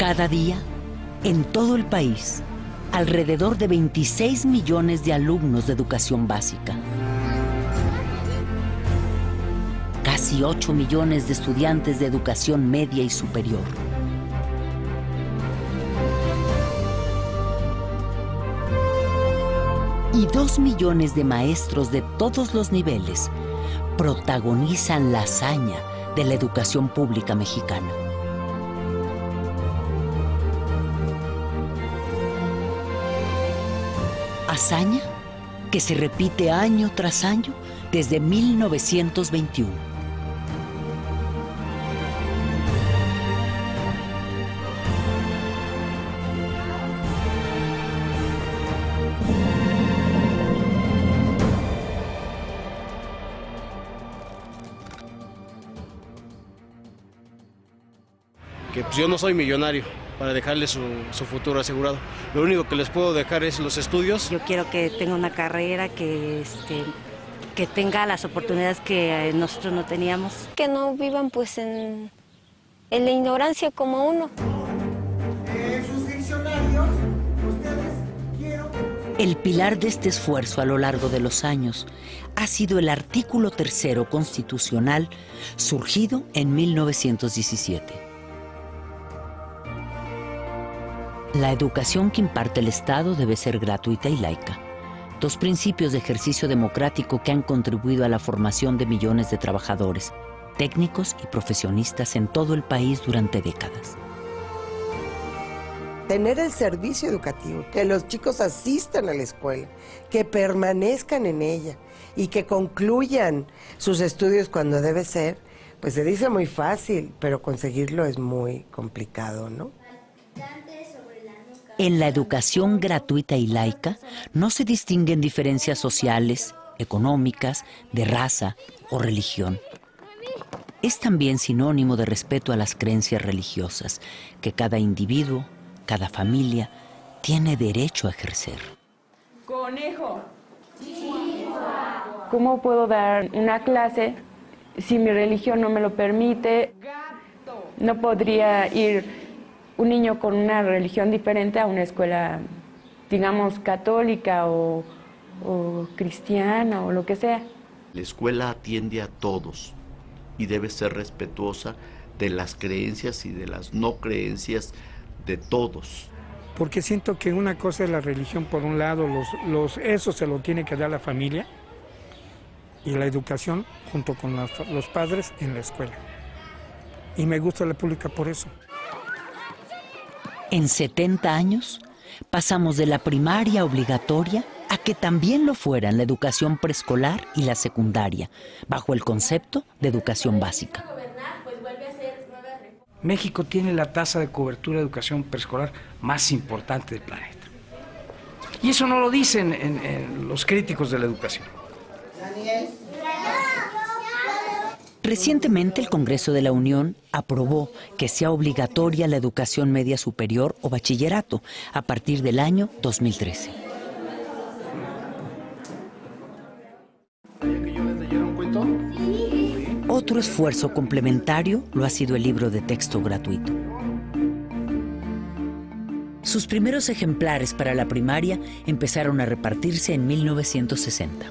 Cada día, en todo el país, alrededor de 26 millones de alumnos de educación básica. Casi 8 millones de estudiantes de educación media y superior. Y 2 millones de maestros de todos los niveles protagonizan la hazaña de la educación pública mexicana. Hazaña que se repite año tras año desde 1921. Que pues yo no soy millonario para dejarles su futuro asegurado. Lo único que les puedo dejar es los estudios. Yo quiero que tenga una carrera, que tenga las oportunidades que nosotros no teníamos. Que no vivan pues en la ignorancia como uno. Sus diccionarios, ustedes quiero... El pilar de este esfuerzo a lo largo de los años ha sido el artículo 3º constitucional surgido en 1917. La educación que imparte el Estado debe ser gratuita y laica. 2 principios de ejercicio democrático que han contribuido a la formación de millones de trabajadores, técnicos y profesionistas en todo el país durante décadas. Tener el servicio educativo, que los chicos asistan a la escuela, que permanezcan en ella y que concluyan sus estudios cuando debe ser, pues se dice muy fácil, pero conseguirlo es muy complicado, ¿no? En la educación gratuita y laica no se distinguen diferencias sociales, económicas, de raza o religión. Es también sinónimo de respeto a las creencias religiosas que cada individuo, cada familia, tiene derecho a ejercer. Conejo. ¿Cómo puedo dar una clase si mi religión no me lo permite? No podría ir un niño con una religión diferente a una escuela, digamos, católica o cristiana o lo que sea. La escuela atiende a todos y debe ser respetuosa de las creencias y de las no creencias de todos. Porque siento que una cosa es la religión por un lado, eso se lo tiene que dar la familia, y la educación junto con los padres en la escuela. Y me gusta la pública por eso. En 70 años, pasamos de la primaria obligatoria a que también lo fueran la educación preescolar y la secundaria, bajo el concepto de educación básica. México tiene la tasa de cobertura de educación preescolar más importante del planeta. Y eso no lo dicen en los críticos de la educación. Recientemente el Congreso de la Unión aprobó que sea obligatoria la educación media superior o bachillerato a partir del año 2013. Otro esfuerzo complementario lo ha sido el libro de texto gratuito. Sus primeros ejemplares para la primaria empezaron a repartirse en 1960.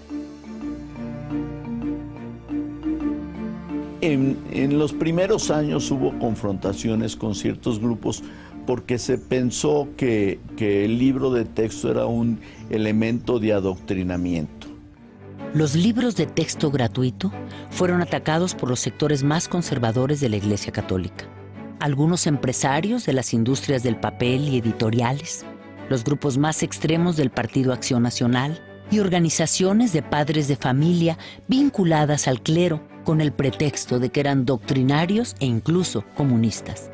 En los primeros años hubo confrontaciones con ciertos grupos porque se pensó que el libro de texto era un elemento de adoctrinamiento. Los libros de texto gratuito fueron atacados por los sectores más conservadores de la Iglesia Católica. Algunos empresarios de las industrias del papel y editoriales, los grupos más extremos del Partido Acción Nacional y organizaciones de padres de familia vinculadas al clero con el pretexto de que eran doctrinarios e incluso comunistas.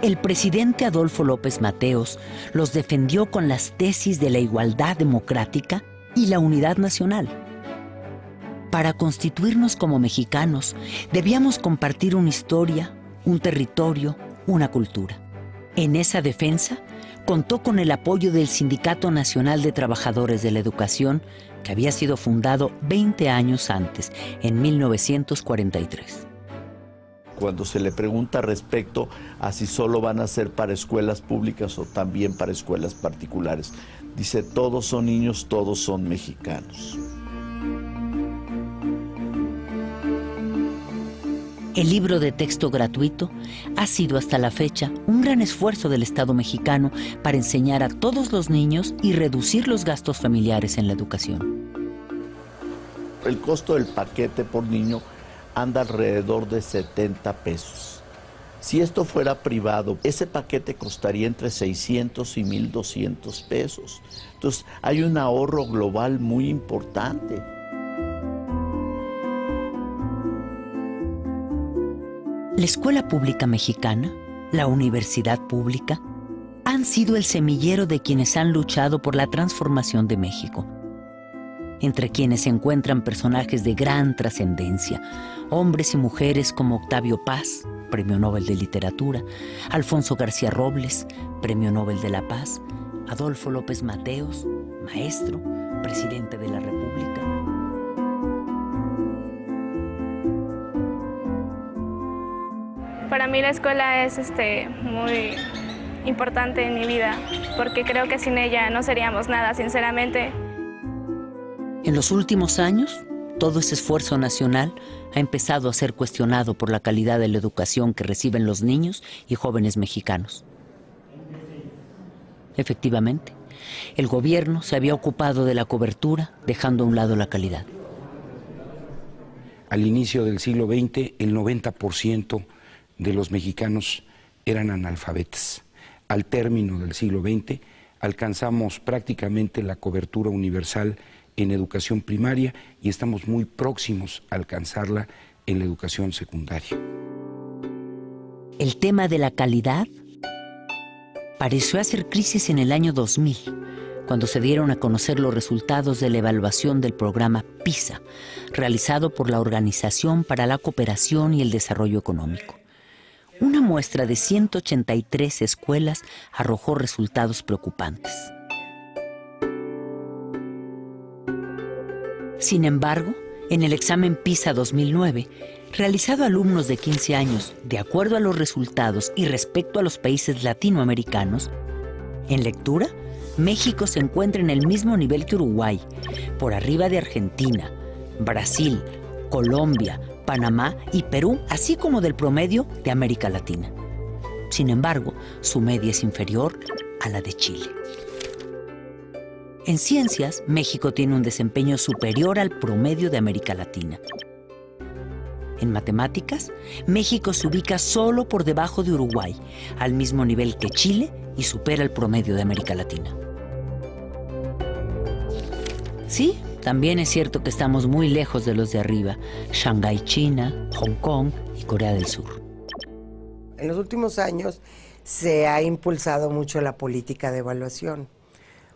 El presidente Adolfo López Mateos los defendió con las tesis de la igualdad democrática y la unidad nacional. Para constituirnos como mexicanos, debíamos compartir una historia, un territorio, una cultura. En esa defensa, contó con el apoyo del Sindicato Nacional de Trabajadores de la Educación, que había sido fundado 20 años antes, en 1943. cuando se le pregunta respecto a si solo van a ser para escuelas públicas o también para escuelas particulares. Dice, todos son niños, todos son mexicanos. El libro de texto gratuito ha sido hasta la fecha un gran esfuerzo del Estado mexicano para enseñar a todos los niños y reducir los gastos familiares en la educación. El costo del paquete por niño anda alrededor de 70 pesos. Si esto fuera privado, ese paquete costaría entre 600 y 1,200 pesos. Entonces, hay un ahorro global muy importante. La escuela pública mexicana, la universidad pública, han sido el semillero de quienes han luchado por la transformación de México, entre quienes se encuentran personajes de gran trascendencia, hombres y mujeres como Octavio Paz, Premio Nobel de Literatura, Alfonso García Robles, Premio Nobel de la Paz, Adolfo López Mateos, maestro, presidente de la República. Para mí la escuela es muy importante en mi vida, porque creo que sin ella no seríamos nada, sinceramente. En los últimos años, todo ese esfuerzo nacional ha empezado a ser cuestionado por la calidad de la educación que reciben los niños y jóvenes mexicanos. Efectivamente, el gobierno se había ocupado de la cobertura, dejando a un lado la calidad. Al inicio del siglo XX, el 90% de los mexicanos eran analfabetas. Al término del siglo XX, alcanzamos prácticamente la cobertura universal en educación primaria y estamos muy próximos a alcanzarla en la educación secundaria. El tema de la calidad pareció hacer crisis en el año 2000, cuando se dieron a conocer los resultados de la evaluación del programa PISA, realizado por la Organización para la Cooperación y el Desarrollo Económico. Una muestra de 183 escuelas arrojó resultados preocupantes. Sin embargo, en el examen PISA 2009, realizado a alumnos de 15 años, de acuerdo a los resultados y respecto a los países latinoamericanos, en lectura, México se encuentra en el mismo nivel que Uruguay, por arriba de Argentina, Brasil, Colombia, Panamá y Perú, así como del promedio de América Latina. Sin embargo, su media es inferior a la de Chile. En ciencias, México tiene un desempeño superior al promedio de América Latina. En matemáticas, México se ubica solo por debajo de Uruguay, al mismo nivel que Chile, y supera el promedio de América Latina. Sí, también es cierto que estamos muy lejos de los de arriba, Shanghái, China, Hong Kong y Corea del Sur. En los últimos años se ha impulsado mucho la política de evaluación.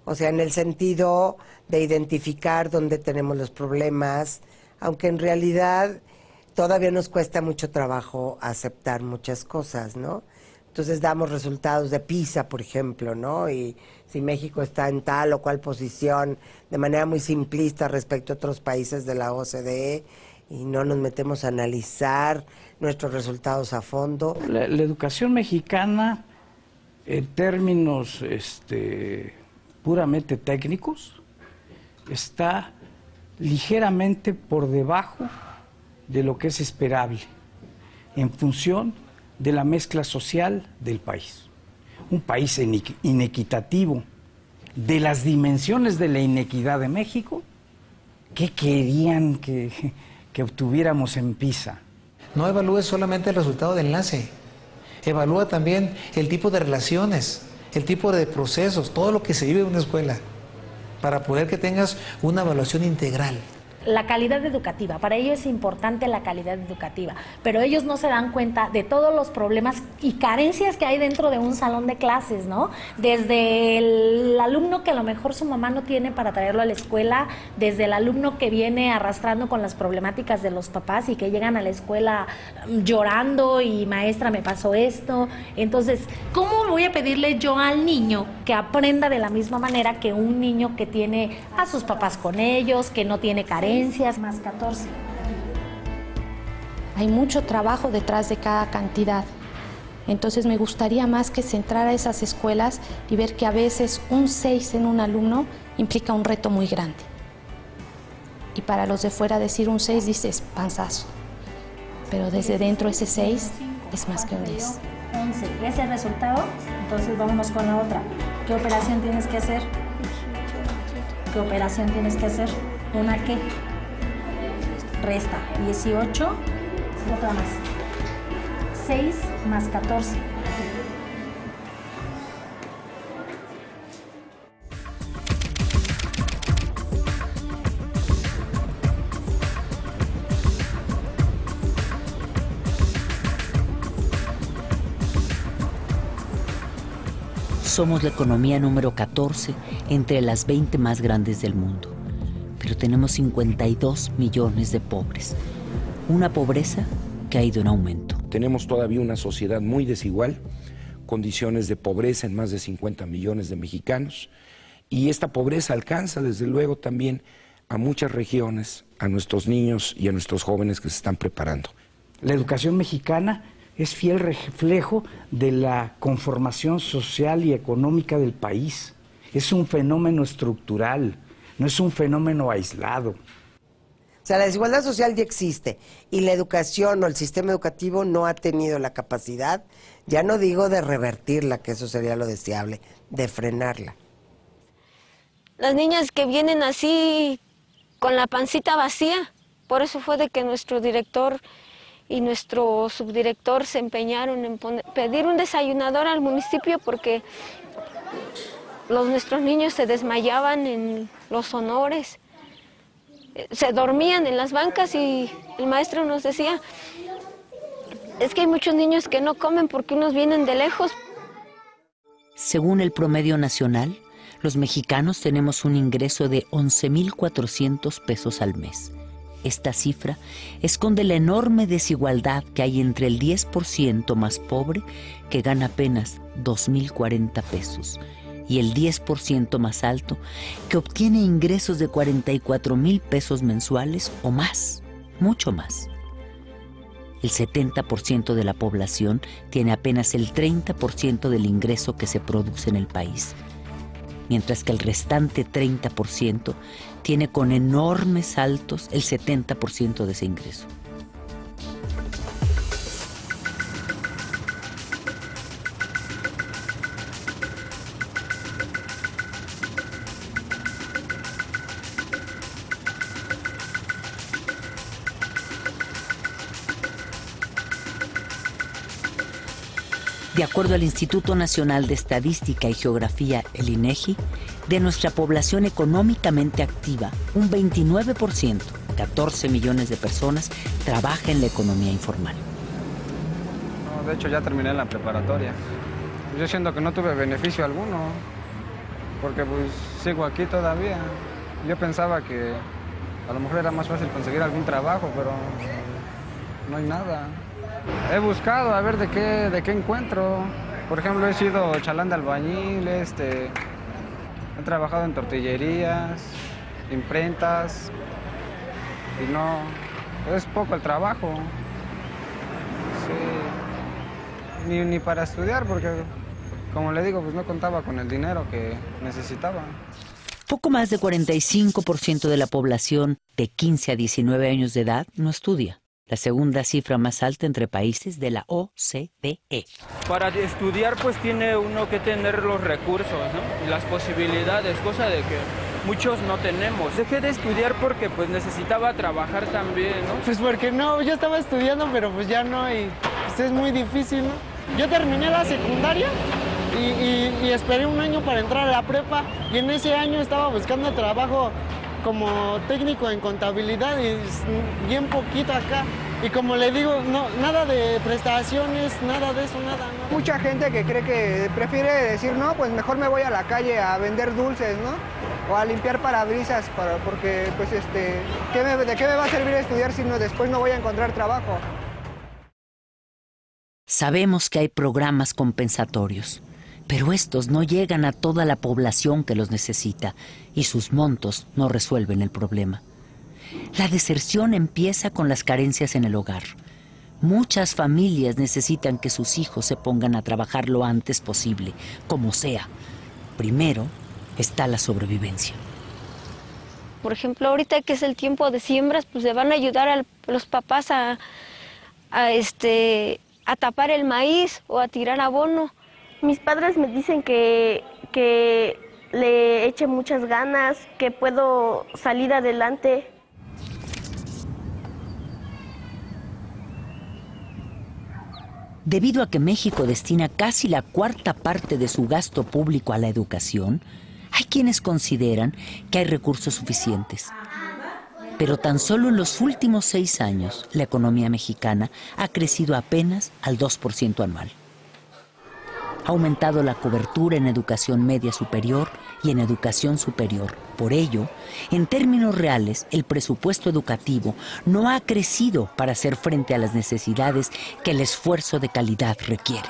O sea, en el sentido de identificar dónde tenemos los problemas, aunque en realidad todavía nos cuesta mucho trabajo aceptar muchas cosas, ¿no? Entonces damos resultados de PISA, por ejemplo, ¿no? Y si México está en tal o cual posición, de manera muy simplista respecto a otros países de la OCDE, y no nos metemos a analizar nuestros resultados a fondo. La educación mexicana, en términos puramente técnicos, está ligeramente por debajo de lo que es esperable en función de la mezcla social del país. Un país inequitativo, de las dimensiones de la inequidad de México, ¿qué querían que obtuviéramos en PISA? No evalúes solamente el resultado de enlace, evalúa también el tipo de relaciones, el tipo de procesos, todo lo que se vive en una escuela, para poder que tengas una evaluación integral. La calidad educativa, para ellos es importante la calidad educativa, pero ellos no se dan cuenta de todos los problemas y carencias que hay dentro de un salón de clases, ¿no? Desde el alumno que a lo mejor su mamá no tiene para traerlo a la escuela, desde el alumno que viene arrastrando con las problemáticas de los papás y que llegan a la escuela llorando y maestra me pasó esto. Entonces, ¿cómo voy a pedirle yo al niño que aprenda de la misma manera que un niño que tiene a sus papás con ellos, que no tiene carencias? Más 14. Hay mucho trabajo detrás de cada cantidad. Entonces me gustaría más que centrar a esas escuelas y ver que a veces un 6 en un alumno implica un reto muy grande. Y para los de fuera decir un 6 dices panzazo, pero desde dentro ese 6 es más que un 10. 11. ¿Ese es el resultado? Entonces vámonos con la otra. ¿Qué operación tienes que hacer? ¿Qué operación tienes que hacer? ¿Una qué? Resta. 18. Otra más. 6 más 14. Somos la economía número 14 entre las 20 más grandes del mundo, pero tenemos 52 millones de pobres, una pobreza que ha ido en aumento. Tenemos todavía una sociedad muy desigual, condiciones de pobreza en más de 50 millones de mexicanos, y esta pobreza alcanza desde luego también a muchas regiones, a nuestros niños y a nuestros jóvenes que se están preparando. La educación mexicana es fiel reflejo de la conformación social y económica del país. Es un fenómeno estructural, no es un fenómeno aislado. O sea, la desigualdad social ya existe y la educación o el sistema educativo no ha tenido la capacidad, ya no digo de revertirla, que eso sería lo deseable, de frenarla. Las niñas que vienen así con la pancita vacía, por eso fue de que nuestro director y nuestro subdirector se empeñaron en pedir un desayunador al municipio porque nuestros niños se desmayaban en los honores, se dormían en las bancas y el maestro nos decía, es que hay muchos niños que no comen porque unos vienen de lejos. Según el promedio nacional, los mexicanos tenemos un ingreso de 11,400 pesos al mes. Esta cifra esconde la enorme desigualdad que hay entre el 10% más pobre, que gana apenas 2,040 pesos, y el 10% más alto, que obtiene ingresos de 44,000 pesos mensuales o más, mucho más. El 70% de la población tiene apenas el 30% del ingreso que se produce en el país, mientras que el restante 30% tiene con enormes saltos el 70% de ese ingreso. De acuerdo al Instituto Nacional de Estadística y Geografía, el INEGI, de nuestra población económicamente activa, un 29%, 14 millones de personas, trabaja en la economía informal. No, de hecho ya terminé la preparatoria. Yo siento que no tuve beneficio alguno, porque pues sigo aquí todavía. Yo pensaba que a lo mejor era más fácil conseguir algún trabajo, pero no hay nada. He buscado a ver de qué encuentro. Por ejemplo, he sido chalán de albañil, he trabajado en tortillerías, imprentas, y no, es poco el trabajo. Sí. Ni para estudiar, porque como le digo, pues no contaba con el dinero que necesitaba. Poco más de 45% de la población de 15 a 19 años de edad no estudia. La segunda cifra más alta entre países de la OCDE. Para estudiar pues tiene uno que tener los recursos, ¿no? Y las posibilidades, cosa de que muchos no tenemos. Dejé de estudiar porque pues necesitaba trabajar también, ¿no? Pues porque no, yo estaba estudiando pero pues ya no y pues es muy difícil, ¿no? Yo terminé la secundaria y esperé un año para entrar a la prepa y en ese año estaba buscando trabajo como técnico en contabilidad y bien poquito acá. Y como le digo, no, nada de prestaciones, nada de eso, nada. No. Mucha gente que cree que prefiere decir, no, pues mejor me voy a la calle a vender dulces, ¿no? O a limpiar parabrisas, porque pues ¿de qué me va a servir estudiar si después no voy a encontrar trabajo? Sabemos que hay programas compensatorios, pero estos no llegan a toda la población que los necesita y sus montos no resuelven el problema. La deserción empieza con las carencias en el hogar. Muchas familias necesitan que sus hijos se pongan a trabajar lo antes posible, como sea. Primero está la sobrevivencia. Por ejemplo, ahorita que es el tiempo de siembras, pues le van a ayudar a los papás a tapar el maíz o a tirar abono. Mis padres me dicen que le eche muchas ganas, que puedo salir adelante. Debido a que México destina casi la cuarta parte de su gasto público a la educación, hay quienes consideran que hay recursos suficientes. Pero tan solo en los últimos 6 años, la economía mexicana ha crecido apenas al 2% anual. Ha aumentado la cobertura en educación media superior y en educación superior. Por ello, en términos reales, el presupuesto educativo no ha crecido para hacer frente a las necesidades que el esfuerzo de calidad requiere.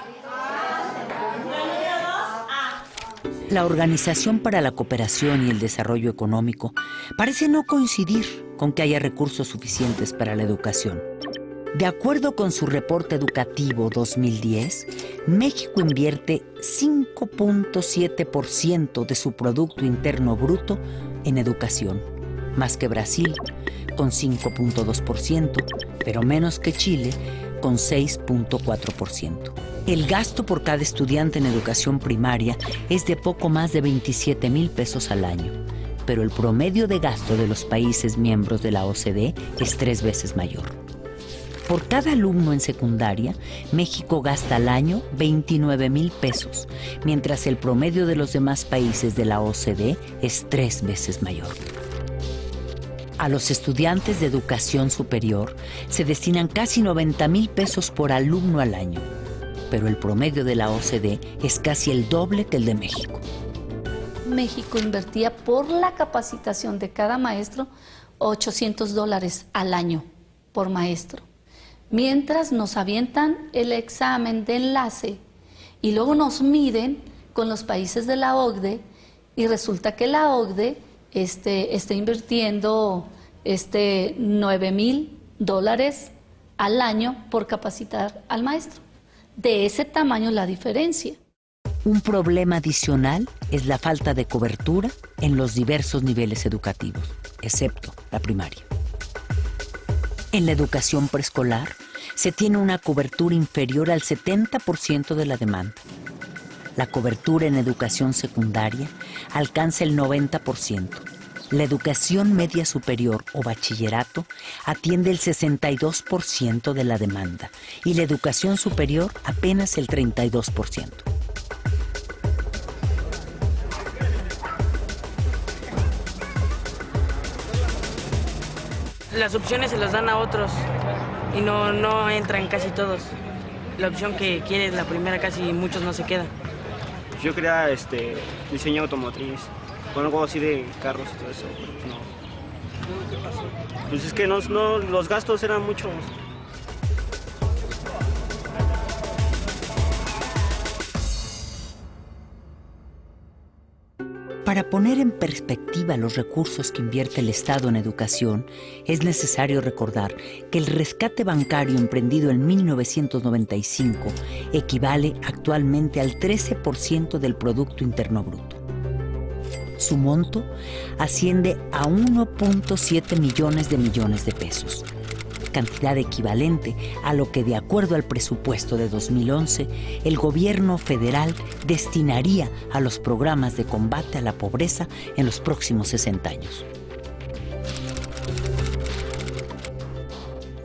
La Organización para la Cooperación y el Desarrollo Económico parece no coincidir con que haya recursos suficientes para la educación. De acuerdo con su reporte educativo 2010, México invierte 5.7% de su Producto Interno Bruto en educación, más que Brasil, con 5.2%, pero menos que Chile, con 6.4%. El gasto por cada estudiante en educación primaria es de poco más de 27,000 pesos al año, pero el promedio de gasto de los países miembros de la OCDE es 3 veces mayor. Por cada alumno en secundaria, México gasta al año 29,000 pesos, mientras el promedio de los demás países de la OCDE es 3 veces mayor. A los estudiantes de educación superior se destinan casi 90,000 pesos por alumno al año, pero el promedio de la OCDE es casi el doble que el de México. México invertía por la capacitación de cada maestro $800 al año por maestro, mientras nos avientan el examen de enlace y luego nos miden con los países de la OCDE y resulta que la OCDE está invirtiendo $9,000 al año por capacitar al maestro. De ese tamaño la diferencia. Un problema adicional es la falta de cobertura en los diversos niveles educativos, excepto la primaria. En la educación preescolar se tiene una cobertura inferior al 70% de la demanda. La cobertura en educación secundaria alcanza el 90%. La educación media superior o bachillerato atiende el 62% de la demanda y la educación superior apenas el 32%. Las opciones se las dan a otros y no entran casi todos. La opción que quiere la primera casi muchos no se quedan. Yo quería diseño automotriz, con algo así de carros y todo eso, pero pues no. Pues es que no, los gastos eran muchos. Para poner en perspectiva los recursos que invierte el Estado en educación, es necesario recordar que el rescate bancario emprendido en 1995 equivale actualmente al 13% del Producto Interno Bruto. Su monto asciende a 1.7 millones de pesos, cantidad equivalente a lo que, de acuerdo al presupuesto de 2011, el gobierno federal destinaría a los programas de combate a la pobreza en los próximos 60 años.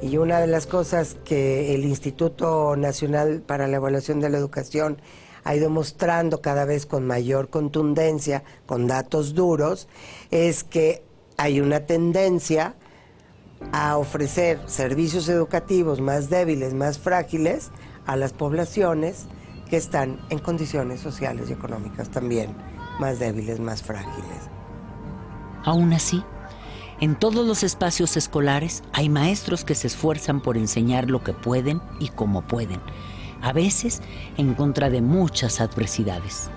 Y una de las cosas que el Instituto Nacional para la Evaluación de la Educación ha ido mostrando cada vez con mayor contundencia, con datos duros, es que hay una tendencia a ofrecer servicios educativos más débiles, más frágiles a las poblaciones que están en condiciones sociales y económicas también más débiles, más frágiles. Aún así, en todos los espacios escolares hay maestros que se esfuerzan por enseñar lo que pueden y cómo pueden, a veces en contra de muchas adversidades.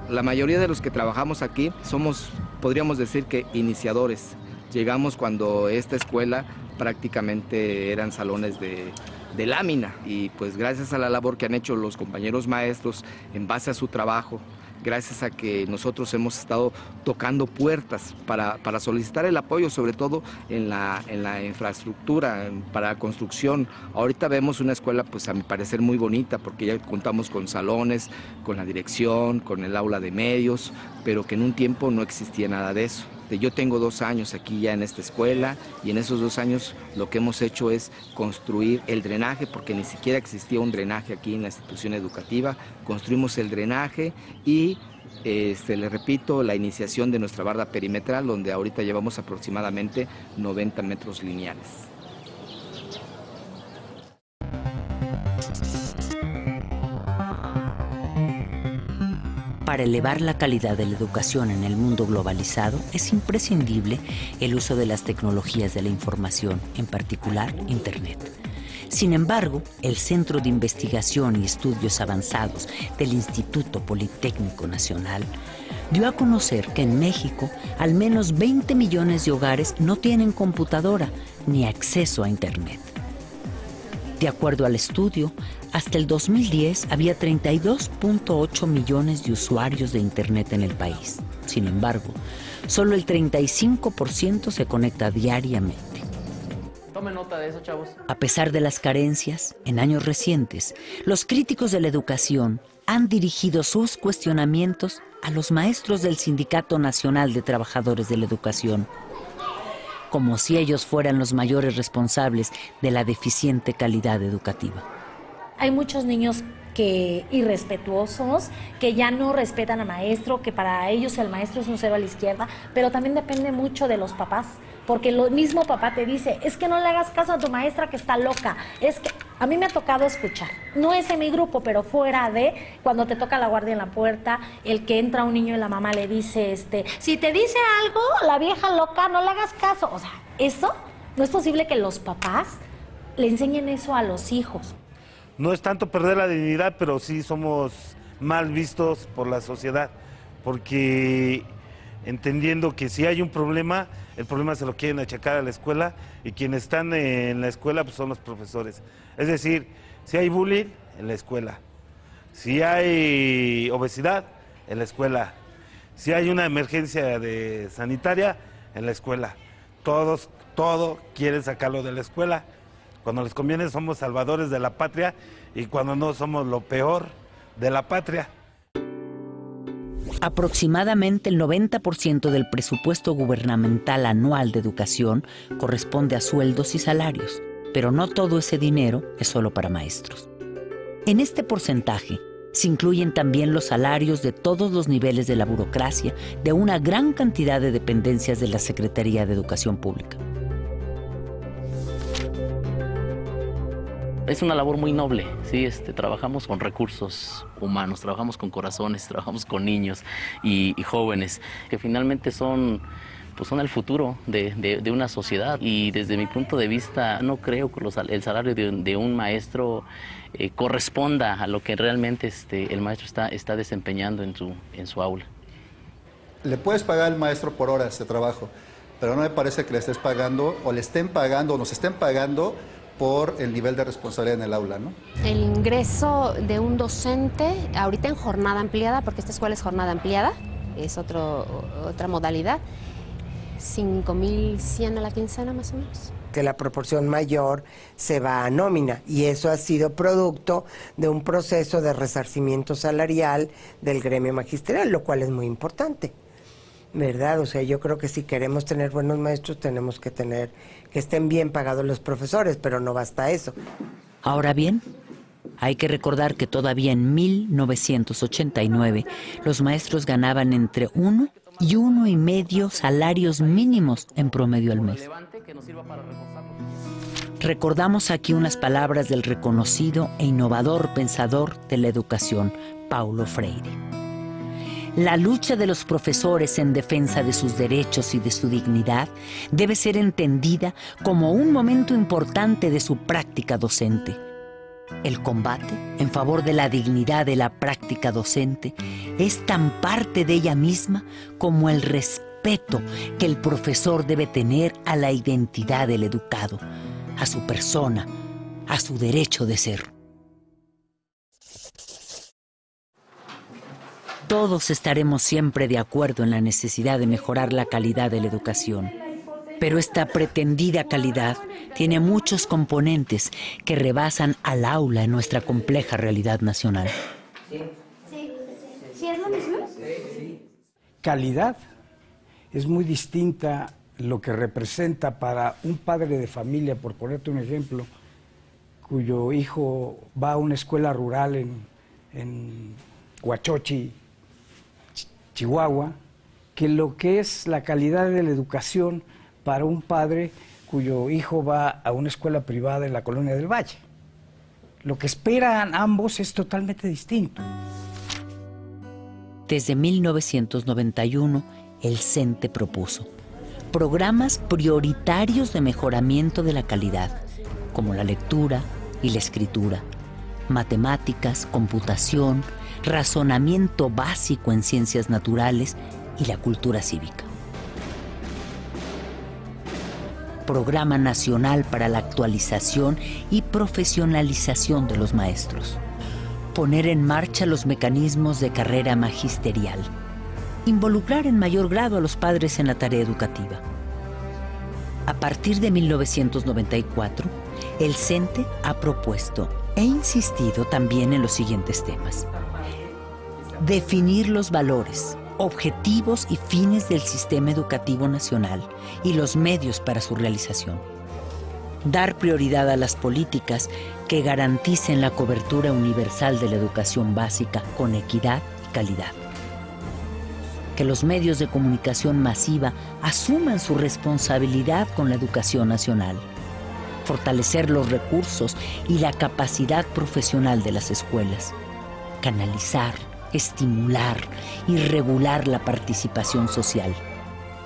La mayoría de los que trabajamos aquí somos, podríamos decir que iniciadores. Llegamos cuando esta escuela prácticamente eran salones de lámina, y pues gracias a la labor que han hecho los compañeros maestros en base a su trabajo, gracias a que nosotros hemos estado tocando puertas para solicitar el apoyo, sobre todo en la infraestructura, para la construcción. Ahorita vemos una escuela, pues a mi parecer muy bonita, porque ya contamos con salones, con la dirección, con el aula de medios, pero que en un tiempo no existía nada de eso. Yo tengo 2 años aquí ya en esta escuela, y en esos 2 años lo que hemos hecho es construir el drenaje, porque ni siquiera existía un drenaje aquí en la institución educativa. Construimos el drenaje y, le repito, la iniciación de nuestra barda perimetral, donde ahorita llevamos aproximadamente 90 metros lineales. Para elevar la calidad de la educación en el mundo globalizado, es imprescindible el uso de las tecnologías de la información, en particular Internet. Sin embargo, el Centro de Investigación y Estudios Avanzados del Instituto Politécnico Nacional dio a conocer que en México al menos 20 millones de hogares no tienen computadora ni acceso a Internet. De acuerdo al estudio, hasta el 2010 había 32.8 millones de usuarios de Internet en el país. Sin embargo, solo el 35% se conecta diariamente. Tomen nota de eso, chavos. A pesar de las carencias, en años recientes, los críticos de la educación han dirigido sus cuestionamientos a los maestros del Sindicato Nacional de Trabajadores de la Educación, como si ellos fueran los mayores responsables de la deficiente calidad educativa. Hay muchos niños irrespetuosos, que ya no respetan al maestro, que para ellos el maestro es un cero a la izquierda, pero también depende mucho de los papás, porque el mismo papá te dice, es que no le hagas caso a tu maestra que está loca, es que a mí me ha tocado escuchar, no es en mi grupo, pero fuera de, cuando te toca la guardia en la puerta, el que entra un niño y la mamá le dice, si te dice algo, la vieja loca, no le hagas caso. O sea, eso no es posible que los papás le enseñen eso a los hijos. No es tanto perder la dignidad, pero sí somos mal vistos por la sociedad, porque entendiendo que si hay un problema, el problema se lo quieren achacar a la escuela, y quienes están en la escuela pues son los profesores. Es decir, si hay bullying, en la escuela. Si hay obesidad, en la escuela. Si hay una emergencia sanitaria, en la escuela. Todo quieren sacarlo de la escuela. Cuando les conviene somos salvadores de la patria, y cuando no somos lo peor de la patria. Aproximadamente el 90% del presupuesto gubernamental anual de educación corresponde a sueldos y salarios, pero no todo ese dinero es solo para maestros. En este porcentaje se incluyen también los salarios de todos los niveles de la burocracia de una gran cantidad de dependencias de la Secretaría de Educación Pública. Es una labor muy noble, ¿sí? Trabajamos con recursos humanos, trabajamos con corazones, trabajamos con niños y jóvenes, que finalmente son el futuro de una sociedad. Y desde mi punto de vista, no creo que el salario de un maestro corresponda a lo que realmente el maestro está desempeñando en su aula. Le puedes pagar al maestro por horas de trabajo, pero no me parece que le estés pagando, o le estén pagando, o nos estén pagando por el nivel de responsabilidad en el aula, ¿no? El ingreso de un docente, ahorita en jornada ampliada, porque esta escuela es jornada ampliada, es otra modalidad, 5,100 a la quincena más o menos. Que la proporción mayor se va a nómina, y eso ha sido producto de un proceso de resarcimiento salarial del gremio magisterial, lo cual es muy importante, ¿verdad? O sea, yo creo que si queremos tener buenos maestros, tenemos que tener que estén bien pagados los profesores, pero no basta eso. Ahora bien, hay que recordar que todavía en 1989 los maestros ganaban entre 1 y 1,5 salarios mínimos en promedio al mes. Recordamos aquí unas palabras del reconocido e innovador pensador de la educación, Paulo Freire. La lucha de los profesores en defensa de sus derechos y de su dignidad debe ser entendida como un momento importante de su práctica docente. El combate en favor de la dignidad de la práctica docente es tan parte de ella misma como el respeto respeto que el profesor debe tener a la identidad del educado, a su persona, a su derecho de ser. Todos estaremos siempre de acuerdo en la necesidad de mejorar la calidad de la educación. Pero esta pretendida calidad tiene muchos componentes que rebasan al aula en nuestra compleja realidad nacional. ¿Sí es lo mismo? Calidad es muy distinta lo que representa para un padre de familia, por ponerte un ejemplo, cuyo hijo va a una escuela rural en Huachochi, Chihuahua, que lo que es la calidad de la educación para un padre cuyo hijo va a una escuela privada en la Colonia del Valle. Lo que esperan ambos es totalmente distinto. Desde 1991, el CENTE propuso programas prioritarios de mejoramiento de la calidad, como la lectura y la escritura, matemáticas, computación, razonamiento básico en ciencias naturales y la cultura cívica. Programa Nacional para la Actualización y Profesionalización de los Maestros. Poner en marcha los mecanismos de carrera magisterial. Involucrar en mayor grado a los padres en la tarea educativa. A partir de 1994, el CENTE ha propuesto e insistido también en los siguientes temas. Definir los valores, objetivos y fines del sistema educativo nacional y los medios para su realización. Dar prioridad a las políticas que garanticen la cobertura universal de la educación básica con equidad y calidad. Que los medios de comunicación masiva asuman su responsabilidad con la educación nacional. Fortalecer los recursos y la capacidad profesional de las escuelas. Canalizar, estimular y regular la participación social.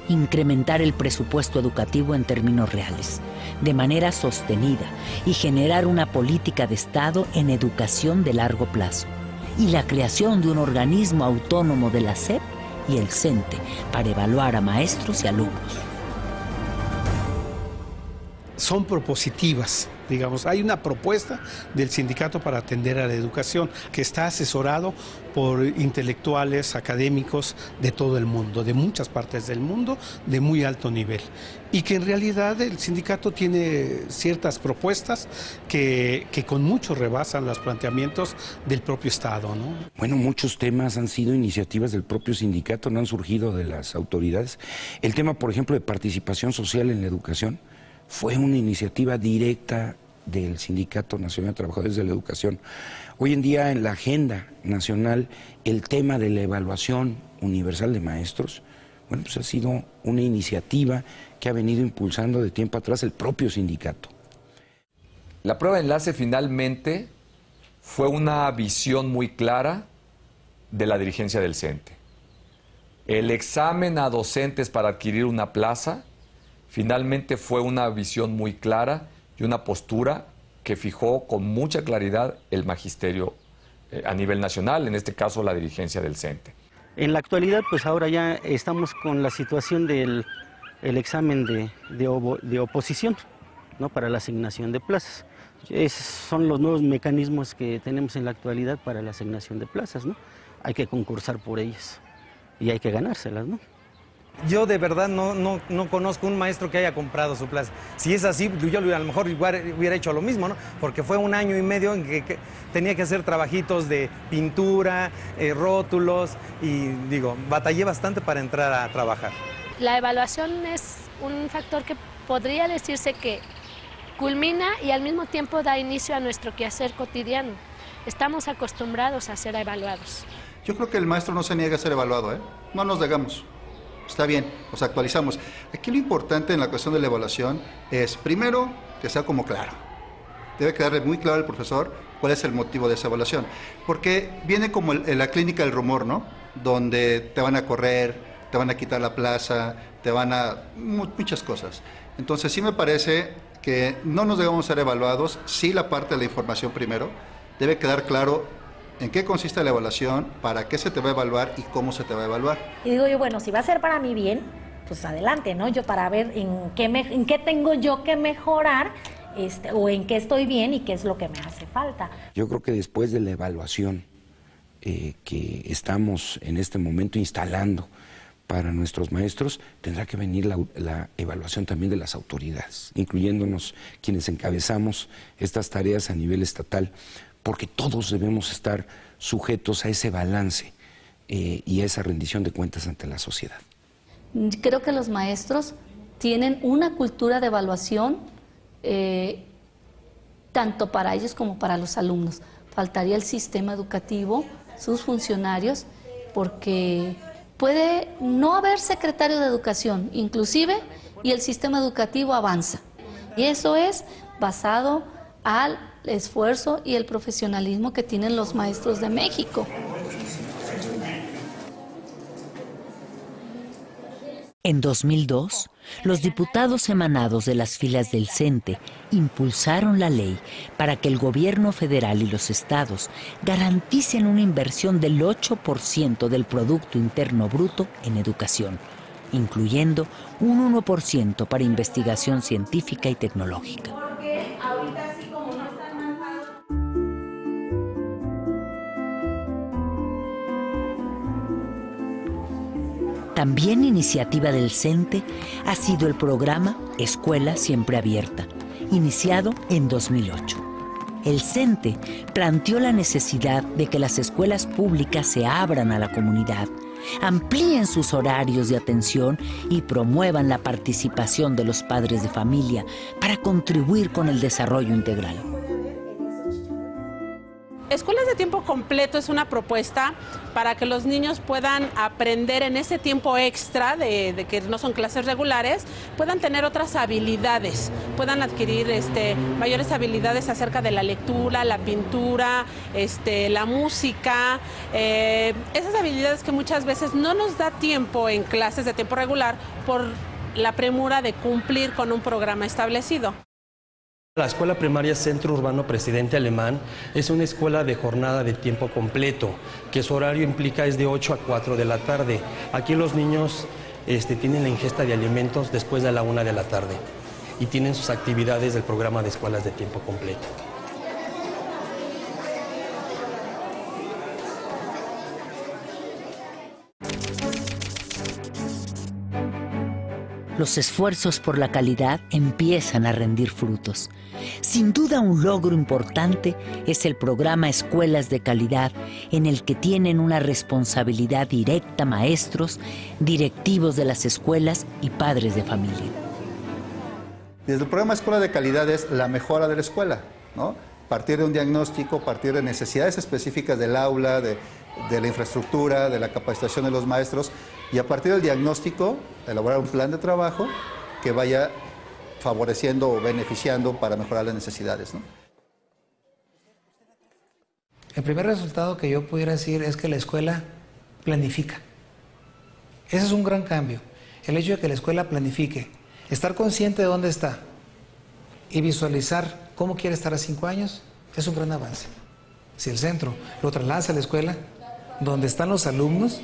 Incrementar el presupuesto educativo en términos reales, de manera sostenida, y generar una política de Estado en educación de largo plazo. Y la creación de un organismo autónomo de la SEP y el CENTE para evaluar a maestros y alumnos. Son propositivas, digamos. Hay una propuesta del sindicato para atender a la educación que está asesorado por intelectuales, académicos de todo el mundo, de muchas partes del mundo, de muy alto nivel. Y que en realidad el sindicato tiene ciertas propuestas que con mucho rebasan los planteamientos del propio Estado, ¿no? Bueno, muchos temas han sido iniciativas del propio sindicato, no han surgido de las autoridades. El tema, por ejemplo, de participación social en la educación fue una iniciativa directa del Sindicato Nacional de Trabajadores de la Educación. Hoy en día en la agenda nacional el tema de la evaluación universal de maestros, bueno, pues ha sido una iniciativa que ha venido impulsando de tiempo atrás el propio sindicato. La prueba de enlace finalmente fue una visión muy clara de la dirigencia del CENTE. El examen a docentes para adquirir una plaza finalmente fue una visión muy clara y una postura que fijó con mucha claridad el magisterio a nivel nacional, en este caso la dirigencia del CENTE. En la actualidad, pues ahora ya estamos con la situación del examen de oposición, ¿no?, para la asignación de plazas. Esos son los nuevos mecanismos que tenemos en la actualidad para la asignación de plazas, ¿no? Hay que concursar por ellas y hay que ganárselas, ¿no? Yo de verdad no conozco un maestro que haya comprado su plaza. Si es así, yo a lo mejor hubiera hecho lo mismo, ¿no? Porque fue 1 año y medio en que tenía que hacer trabajitos de pintura, rótulos, y digo, batallé bastante para entrar a trabajar. La evaluación es un factor que podría decirse que culmina y al mismo tiempo da inicio a nuestro quehacer cotidiano. Estamos acostumbrados a ser evaluados. Yo creo que el maestro no se niega a ser evaluado, ¿eh? No nos negamos. Está bien, nos actualizamos. Aquí lo importante en la cuestión de la evaluación es, primero, que sea como claro. Debe quedarle muy claro al profesor cuál es el motivo de esa evaluación. Porque viene como la clínica del rumor, ¿no? Donde te van a correr, te van a quitar la plaza, te van a... muchas cosas. Entonces sí me parece que no nos debemos ser evaluados, sí la parte de la información primero. Debe quedar claro en qué consiste la evaluación, para qué se te va a evaluar y cómo se te va a evaluar. Y digo yo, bueno, si va a ser para mi bien, pues adelante, ¿no? Yo para ver en qué tengo yo que mejorar, o en qué estoy bien y qué es lo que me hace falta. Yo creo que después de la evaluación que estamos en este momento instalando para nuestros maestros, tendrá que venir la evaluación también de las autoridades, incluyéndonos quienes encabezamos estas tareas a nivel estatal, porque todos debemos estar sujetos a ese balance y a esa rendición de cuentas ante la sociedad. Creo que los maestros tienen una cultura de evaluación tanto para ellos como para los alumnos. Faltaría el sistema educativo, sus funcionarios, porque puede no haber secretario de educación, inclusive, y el sistema educativo avanza. Y eso es basado al esfuerzo y el profesionalismo que tienen los maestros de México. En 2002, los diputados emanados de las filas del CENTE impulsaron la ley para que el gobierno federal y los estados garanticen una inversión del 8% del Producto Interno Bruto en educación, incluyendo un 1% para investigación científica y tecnológica. También iniciativa del CENTE ha sido el programa Escuela Siempre Abierta, iniciado en 2008. El CENTE planteó la necesidad de que las escuelas públicas se abran a la comunidad, amplíen sus horarios de atención y promuevan la participación de los padres de familia para contribuir con el desarrollo integral. Escuelas de tiempo completo es una propuesta para que los niños puedan aprender en ese tiempo extra de que no son clases regulares, puedan tener otras habilidades, puedan adquirir mayores habilidades acerca de la lectura, la pintura, la música, esas habilidades que muchas veces no nos da tiempo en clases de tiempo regular por la premura de cumplir con un programa establecido. La Escuela Primaria Centro Urbano Presidente Alemán es una escuela de jornada de tiempo completo, que su horario implica es de 8 a 4 de la tarde. Aquí los niños tienen la ingesta de alimentos después de la 1 de la tarde y tienen sus actividades del programa de escuelas de tiempo completo. Los esfuerzos por la calidad empiezan a rendir frutos. Sin duda, un logro importante es el programa Escuelas de Calidad, en el que tienen una responsabilidad directa maestros, directivos de las escuelas y padres de familia. Desde el programa Escuela de Calidad es la mejora de la escuela, ¿no? Partir de un diagnóstico, partir de necesidades específicas del aula, de la infraestructura, de la capacitación de los maestros, y a partir del diagnóstico elaborar un plan de trabajo que vaya favoreciendo o beneficiando para mejorar las necesidades, ¿no? El primer resultado que yo pudiera decir es que la escuela planifica. Ese es un gran cambio, el hecho de que la escuela planifique, estar consciente de dónde está y visualizar cómo quiere estar a 5 años, es un gran avance. Si el centro lo traslada a la escuela, donde están los alumnos,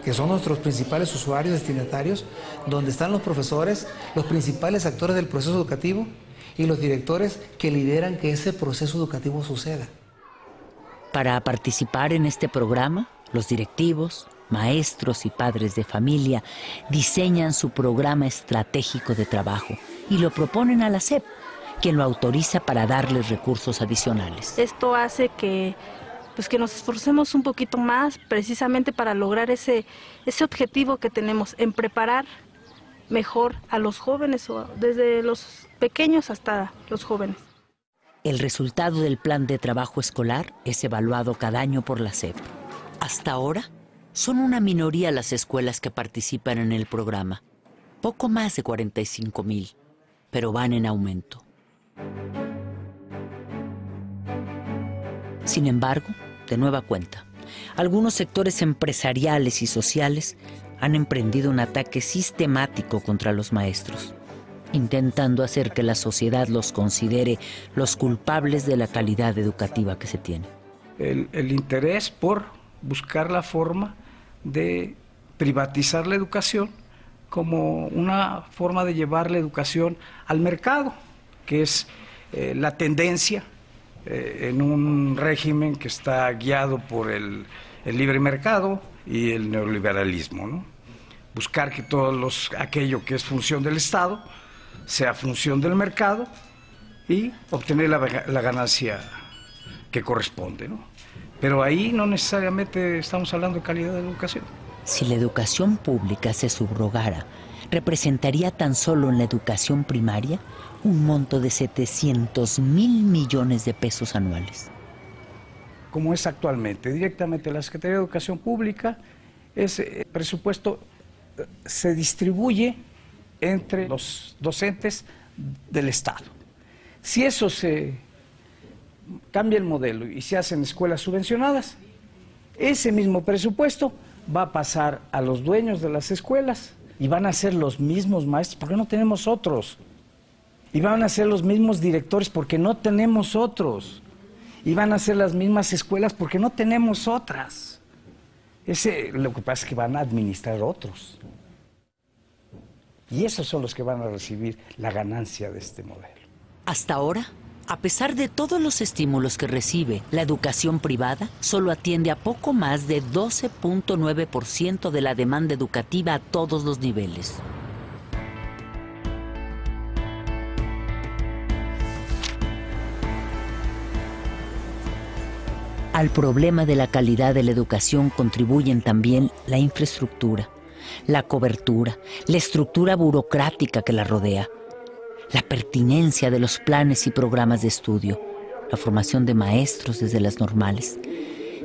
que son nuestros principales usuarios destinatarios, donde están los profesores, los principales actores del proceso educativo y los directores que lideran que ese proceso educativo suceda. Para participar en este programa, los directivos, maestros y padres de familia diseñan su programa estratégico de trabajo y lo proponen a la SEP, quien lo autoriza para darles recursos adicionales. Esto hace que nos esforcemos un poquito más precisamente para lograr ese objetivo que tenemos en preparar mejor a los jóvenes, desde los pequeños hasta los jóvenes. El resultado del plan de trabajo escolar es evaluado cada año por la SEP. Hasta ahora, son una minoría las escuelas que participan en el programa, poco más de 45,000, pero van en aumento. Sin embargo, de nueva cuenta, algunos sectores empresariales y sociales han emprendido un ataque sistemático contra los maestros, intentando hacer que la sociedad los considere los culpables de la calidad educativa que se tiene. El interés por buscar la forma de privatizar la educación como una forma de llevar la educación al mercado, que es la tendencia en un régimen que está guiado por el libre mercado y el neoliberalismo, ¿no? Buscar que aquello que es función del Estado sea función del mercado y obtener la ganancia que corresponde, ¿no? Pero ahí no necesariamente estamos hablando de calidad de educación. Si la educación pública se subrogara, representaría tan solo en la educación primaria un monto de 700,000 millones de pesos anuales. Como es actualmente, directamente la Secretaría de Educación Pública, ese presupuesto se distribuye entre los docentes del Estado. Si eso se cambia el modelo y se hacen escuelas subvencionadas, ese mismo presupuesto va a pasar a los dueños de las escuelas y van a ser los mismos maestros, porque no tenemos otros. Y van a ser los mismos directores, porque no tenemos otros. Y van a ser las mismas escuelas, porque no tenemos otras. Lo que pasa es que van a administrar otros. Y esos son los que van a recibir la ganancia de este modelo. Hasta ahora, a pesar de todos los estímulos que recibe, la educación privada solo atiende a poco más de 12.9% de la demanda educativa a todos los niveles. Al problema de la calidad de la educación contribuyen también la infraestructura, la cobertura, la estructura burocrática que la rodea, la pertinencia de los planes y programas de estudio, la formación de maestros desde las normales,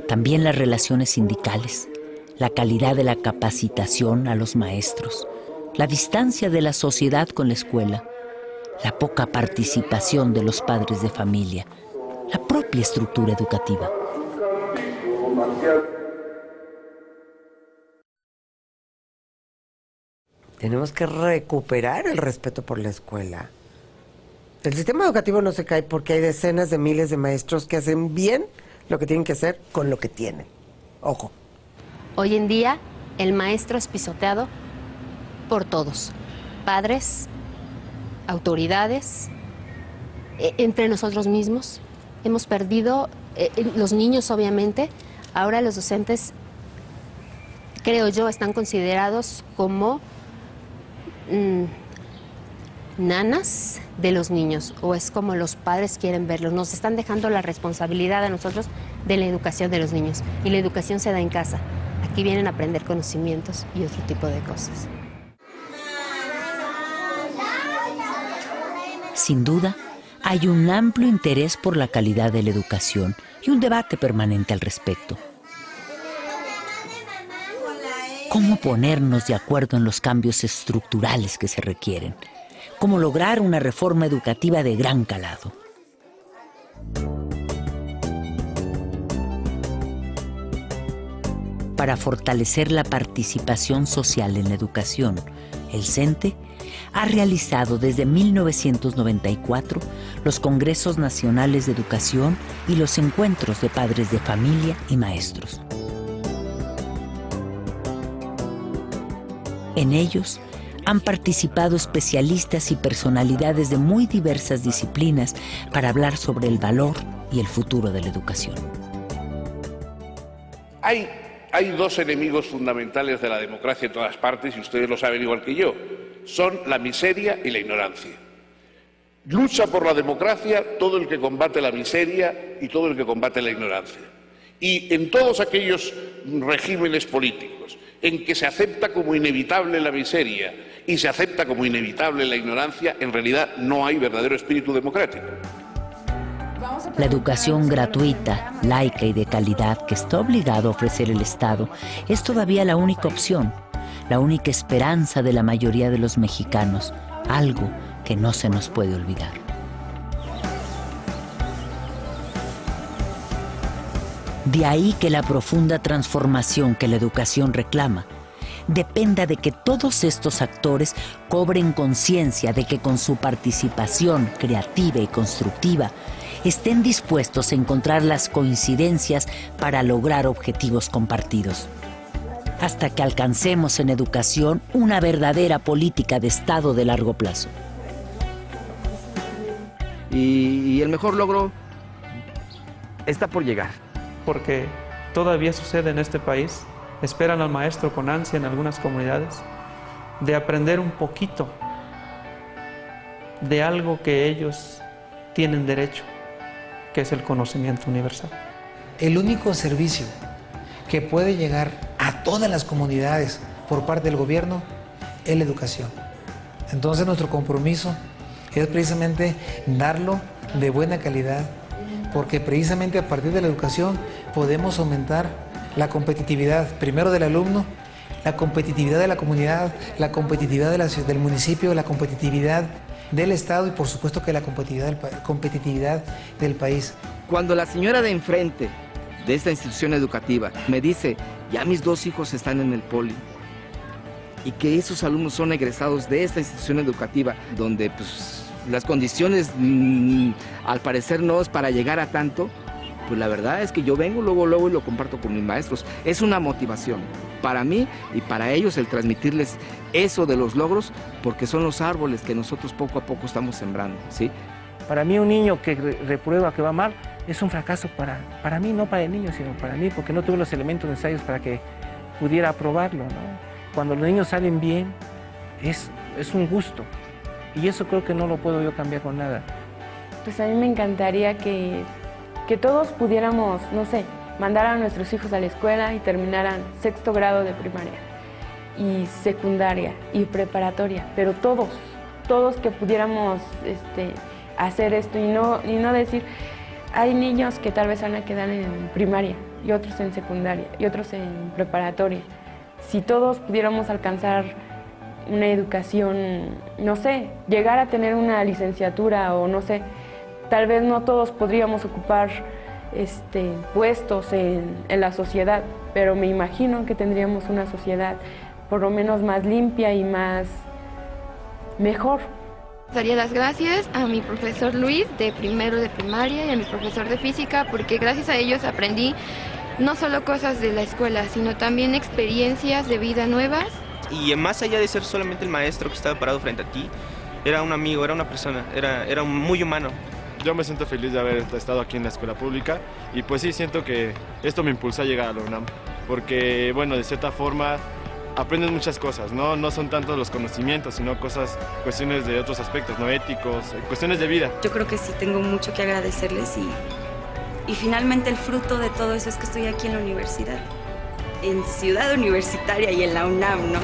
también las relaciones sindicales, la calidad de la capacitación a los maestros, la distancia de la sociedad con la escuela, la poca participación de los padres de familia, la propia estructura educativa. Tenemos que recuperar el respeto por la escuela. El sistema educativo no se cae porque hay decenas de miles de maestros que hacen bien lo que tienen que hacer con lo que tienen. Ojo. Hoy en día, el maestro es pisoteado por todos. Padres, autoridades, entre nosotros mismos. Hemos perdido, los niños obviamente, ahora los docentes, creo yo, están considerados como nanas de los niños, o es como los padres quieren verlos. Nos están dejando la responsabilidad a nosotros de la educación de los niños, y la educación se da en casa. Aquí vienen a aprender conocimientos y otro tipo de cosas. Sin duda, hay un amplio interés por la calidad de la educación y un debate permanente al respecto. ¿Cómo ponernos de acuerdo en los cambios estructurales que se requieren? ¿Cómo lograr una reforma educativa de gran calado? Para fortalecer la participación social en la educación, el CENTE ha realizado desde 1994 los Congresos Nacionales de Educación y los encuentros de padres de familia y maestros. En ellos han participado especialistas y personalidades de muy diversas disciplinas para hablar sobre el valor y el futuro de la educación. Hay dos enemigos fundamentales de la democracia en todas partes, y ustedes lo saben igual que yo. Son la miseria y la ignorancia. Lucha por la democracia todo el que combate la miseria y todo el que combate la ignorancia. Y en todos aquellos regímenes políticos en que se acepta como inevitable la miseria y se acepta como inevitable la ignorancia, en realidad no hay verdadero espíritu democrático. La educación gratuita, laica y de calidad que está obligado a ofrecer el Estado es todavía la única opción, la única esperanza de la mayoría de los mexicanos, algo que no se nos puede olvidar. De ahí que la profunda transformación que la educación reclama dependa de que todos estos actores cobren conciencia de que con su participación creativa y constructiva estén dispuestos a encontrar las coincidencias para lograr objetivos compartidos. hasta que alcancemos en educación una verdadera política de Estado de largo plazo. Y el mejor logro está por llegar. Porque todavía sucede en este país, esperan al maestro con ansia en algunas comunidades, de aprender un poquito de algo que ellos tienen derecho, que es el conocimiento universal. El único servicio que puede llegar a todas las comunidades por parte del gobierno es la educación. Entonces nuestro compromiso es precisamente darlo de buena calidad, porque precisamente a partir de la educación podemos aumentar la competitividad, primero del alumno, la competitividad de la comunidad, la competitividad del municipio, la competitividad del Estado y por supuesto que la competitividad del país. Cuando la señora de enfrente de esta institución educativa me dice, ya mis 2 hijos están en el poli, y que esos alumnos son egresados de esta institución educativa, donde pues, las condiciones al parecer no es para llegar a tanto, pues la verdad es que yo vengo luego y lo comparto con mis maestros. Es una motivación para mí y para ellos el transmitirles eso de los logros, porque son los árboles que nosotros poco a poco estamos sembrando, ¿sí? Para mí un niño que reprueba, que va mal, es un fracaso para mí, no para el niño, sino para mí, porque no tuve los elementos necesarios para que pudiera aprobarlo, ¿no? Cuando los niños salen bien, es un gusto. Y eso creo que no lo puedo yo cambiar con nada. Pues a mí me encantaría que todos pudiéramos, no sé, mandar a nuestros hijos a la escuela y terminaran 6º grado de primaria y secundaria y preparatoria, pero todos que pudiéramos hacer esto y no decir, hay niños que tal vez van a quedar en primaria y otros en secundaria y otros en preparatoria. Si todos pudiéramos alcanzar una educación, no sé, llegar a tener una licenciatura o no sé, tal vez no todos podríamos ocupar puestos en la sociedad, pero me imagino que tendríamos una sociedad por lo menos más limpia y más mejor. Daría las gracias a mi profesor Luis de primero de primaria y a mi profesor de física, porque gracias a ellos aprendí no solo cosas de la escuela, sino también experiencias de vida nuevas. Y más allá de ser solamente el maestro que estaba parado frente a ti, era un amigo, era una persona, era muy humano. Yo me siento feliz de haber estado aquí en la escuela pública y pues sí, siento que esto me impulsó a llegar a la UNAM, porque bueno, de cierta forma aprendes muchas cosas, no son tanto los conocimientos, sino cuestiones de otros aspectos, no éticos, cuestiones de vida. Yo creo que sí tengo mucho que agradecerles y finalmente el fruto de todo eso es que estoy aquí en la universidad, en Ciudad Universitaria y en la UNAM, ¿no?